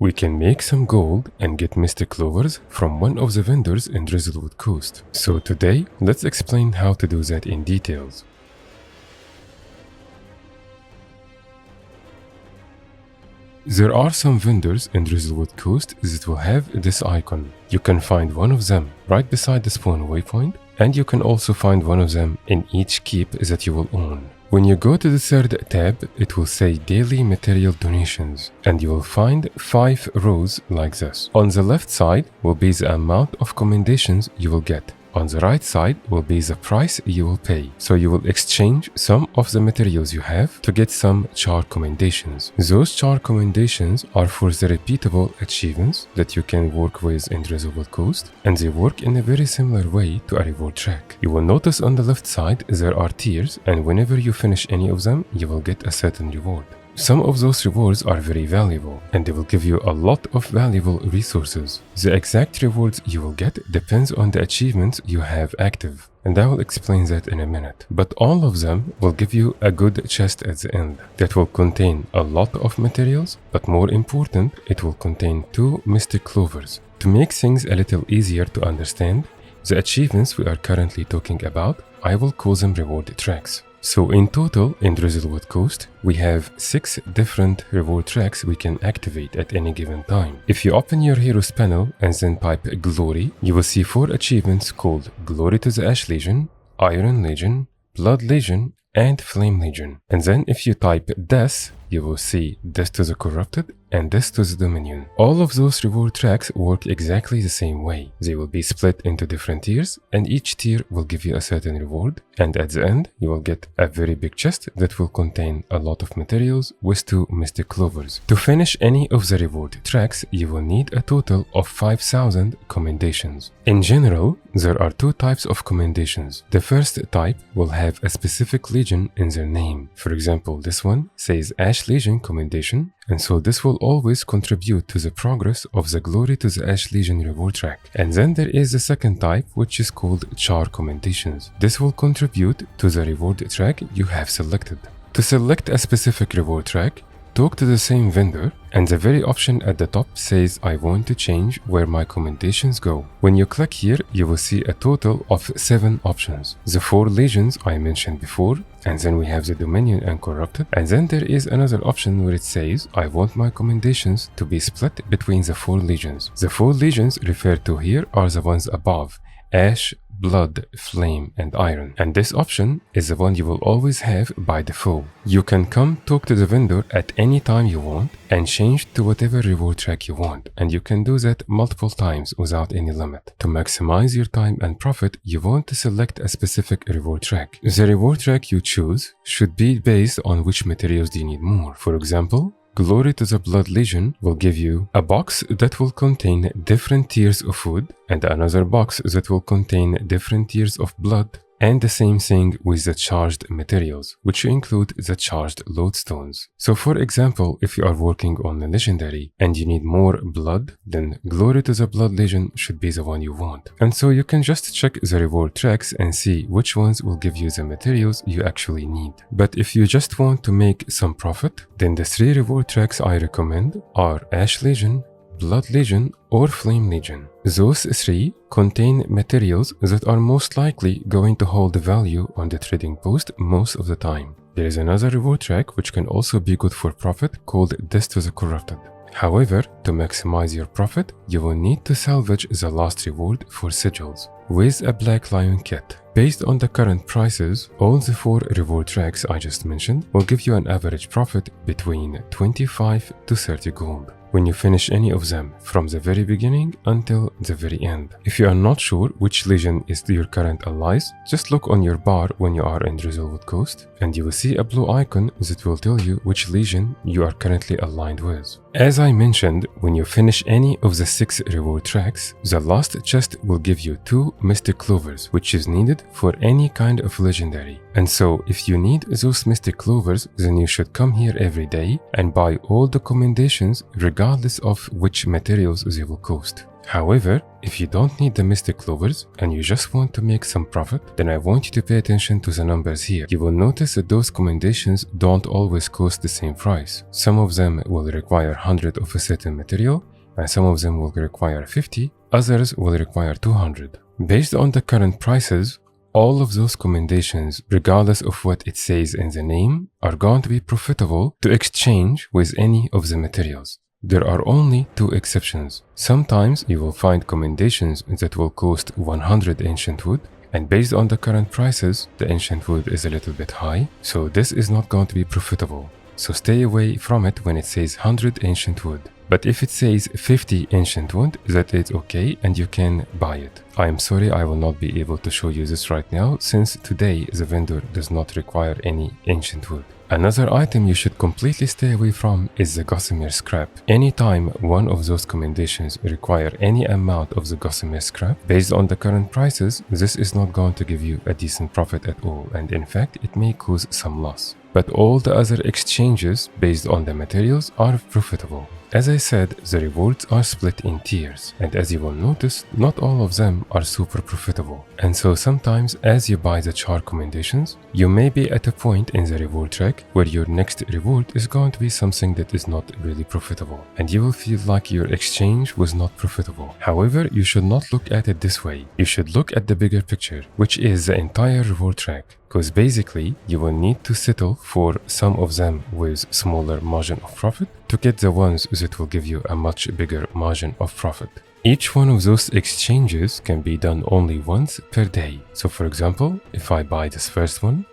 we can make some gold and get mystic clovers from one of the vendors in Drizzlewood Coast. So today, let's explain how to do that in details. There are some vendors in Drizzlewood Coast that will have this icon. You can find one of them right beside the spawn waypoint, and you can also find one of them in each keep that you will own. When you go to the third tab, it will say Daily Material Donations, and you will find 5 rows like this. On the left side will be the amount of commendations you will get. On the right side will be the price you will pay. So you will exchange some of the materials you have to get some char commendations. Those char commendations are for the repeatable achievements that you can work with in Drizzlewood Coast, and they work in a very similar way to a reward track. You will notice on the left side there are tiers, and whenever you finish any of them, you will get a certain reward. Some of those rewards are very valuable, and they will give you a lot of valuable resources. The exact rewards you will get depends on the achievements you have active, and I will explain that in a minute. But all of them will give you a good chest at the end that will contain a lot of materials, but more important, it will contain 2 mystic clovers. To make things a little easier to understand, the achievements we are currently talking about, I will call them reward tracks. So in total, in Drizzlewood Coast, we have 6 different reward tracks we can activate at any given time. If you open your Heroes panel and then type Glory, you will see 4 achievements called Glory to the Ash Legion, Iron Legion, Blood Legion, and Flame Legion. And then if you type Death, you will see Death to the Corrupted and Death to the Dominion. All of those reward tracks work exactly the same way. They will be split into different tiers, and each tier will give you a certain reward, and at the end you will get a very big chest that will contain a lot of materials with 2 mystic clovers. To finish any of the reward tracks, you will need a total of 5,000 commendations. In general, there are 2 types of commendations. The first type will have a specific legion in their name. For example, this one says Ash Legion commendation, and so this will always contribute to the progress of the Glory to the Ash Legion reward track. And then there is the second type, which is called Char commendations. This will contribute to the reward track you have selected. To select a specific reward track, talk to the same vendor, and the very option at the top says I want to change where my commendations go. When you click here, you will see a total of 7 options. The 4 legions I mentioned before, and then we have the Dominion and Corrupted, and then there is another option where it says I want my commendations to be split between the 4 legions. The 4 legions referred to here are the ones above: Ash, Blood, Flame, and Iron. And this option is the one you will always have by default. You can come talk to the vendor at any time you want and change to whatever reward track you want. And you can do that multiple times without any limit. To maximize your time and profit, you want to select a specific reward track. The reward track you choose should be based on which materials do you need more. For example, Glory to the Blood Legion will give you a box that will contain different tiers of food, and another box that will contain different tiers of blood, and the same thing with the charged materials, which include the charged lodestones. So for example, if you are working on a legendary and you need more blood, then Glory to the Blood Legion should be the one you want. And so you can just check the reward tracks and see which ones will give you the materials you actually need. But if you just want to make some profit, then the 3 reward tracks I recommend are Ash Legion, Blood Legion, or Flame Legion. Those 3 contain materials that are most likely going to hold value on the trading post most of the time. There is another reward track which can also be good for profit called Death to the Corrupted. However, to maximize your profit, you will need to salvage the last reward for sigils with a Black Lion kit. Based on the current prices, all the 4 reward tracks I just mentioned will give you an average profit between 25 to 30 gold when you finish any of them from the very beginning until the very end. If you are not sure which legion is your current allies, just look on your bar when you are in Drizzlewood Coast and you will see a blue icon that will tell you which legion you are currently aligned with. As I mentioned, when you finish any of the 6 reward tracks, the last chest will give you 2 mystic clovers, which is needed for any kind of legendary. And so if you need those mystic clovers, then you should come here every day and buy all the commendations regardless of which materials they will cost. However, if you don't need the Mystic Clovers and you just want to make some profit, then I want you to pay attention to the numbers here. You will notice that those commendations don't always cost the same price. Some of them will require 100 of a certain material, and some of them will require 50, others will require 200. Based on the current prices, all of those commendations, regardless of what it says in the name, are going to be profitable to exchange with any of the materials. There are only two exceptions. Sometimes you will find commendations that will cost 100 ancient wood, and based on the current prices, the ancient wood is a little bit high, so this is not going to be profitable. So stay away from it when it says 100 ancient wood. But if it says 50 ancient wood, that is okay and you can buy it. I am sorry I will not be able to show you this right now, since today the vendor does not require any ancient wood. Another item you should completely stay away from is the gossamer scrap. Anytime one of those commendations require any amount of the gossamer scrap, based on the current prices, this is not going to give you a decent profit at all, and in fact it may cause some loss. But all the other exchanges based on the materials are profitable. As I said, the rewards are split in tiers, and as you will notice, not all of them are super profitable. And so sometimes as you buy the char commendations, you may be at a point in the reward track where your next reward is going to be something that is not really profitable, and you will feel like your exchange was not profitable. However, you should not look at it this way. You should look at the bigger picture, which is the entire reward track. Because basically, you will need to settle for some of them with smaller margin of profit to get the ones that will give you a much bigger margin of profit. Each one of those exchanges can be done only once per day. So for example, if I buy this first one,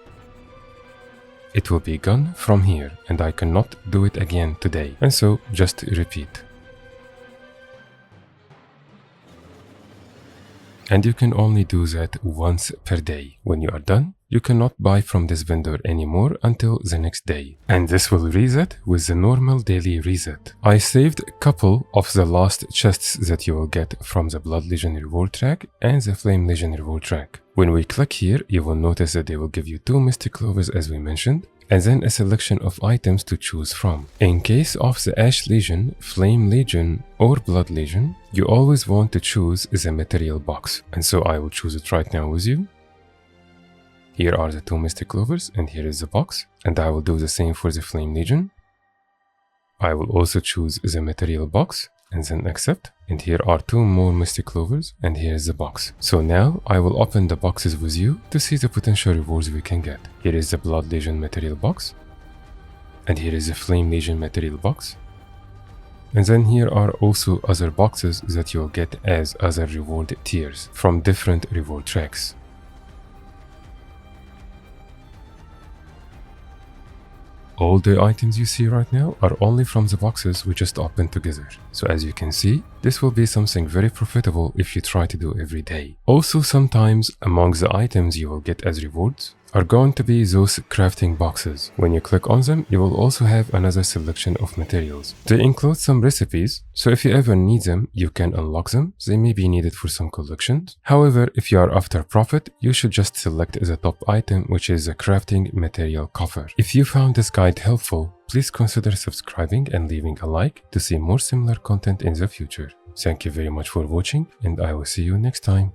it will be gone from here and I cannot do it again today. And so just repeat. And you can only do that once per day. When you are done, you cannot buy from this vendor anymore until the next day. And this will reset with the normal daily reset. I saved a couple of the last chests that you will get from the Blood Legion reward track and the Flame Legion reward track. When we click here, you will notice that they will give you 2 Mystic Clovers as we mentioned, and then a selection of items to choose from. In case of the Ash Legion, Flame Legion, or Blood Legion, you always want to choose the material box. And so I will choose it right now with you. Here are the 2 Mystic Clovers, and here is the box. And I will do the same for the Flame Legion. I will also choose the material box, and then accept. And here are 2 more Mystic Clovers, and here is the box. So now I will open the boxes with you to see the potential rewards we can get. Here is the Blood Legion material box, and here is the Flame Legion material box. And then here are also other boxes that you'll get as other reward tiers from different reward tracks. All the items you see right now are only from the boxes we just opened together. So as you can see, this will be something very profitable if you try to do every day. Also, sometimes among the items you will get as rewards are going to be those crafting boxes. When you click on them, you will also have another selection of materials. They include some recipes, so if you ever need them, you can unlock them. They may be needed for some collections. However, if you are after profit, you should just select the top item, which is a crafting material coffer. If you found this guide helpful, please consider subscribing and leaving a like to see more similar content in the future. Thank you very much for watching, and I will see you next time.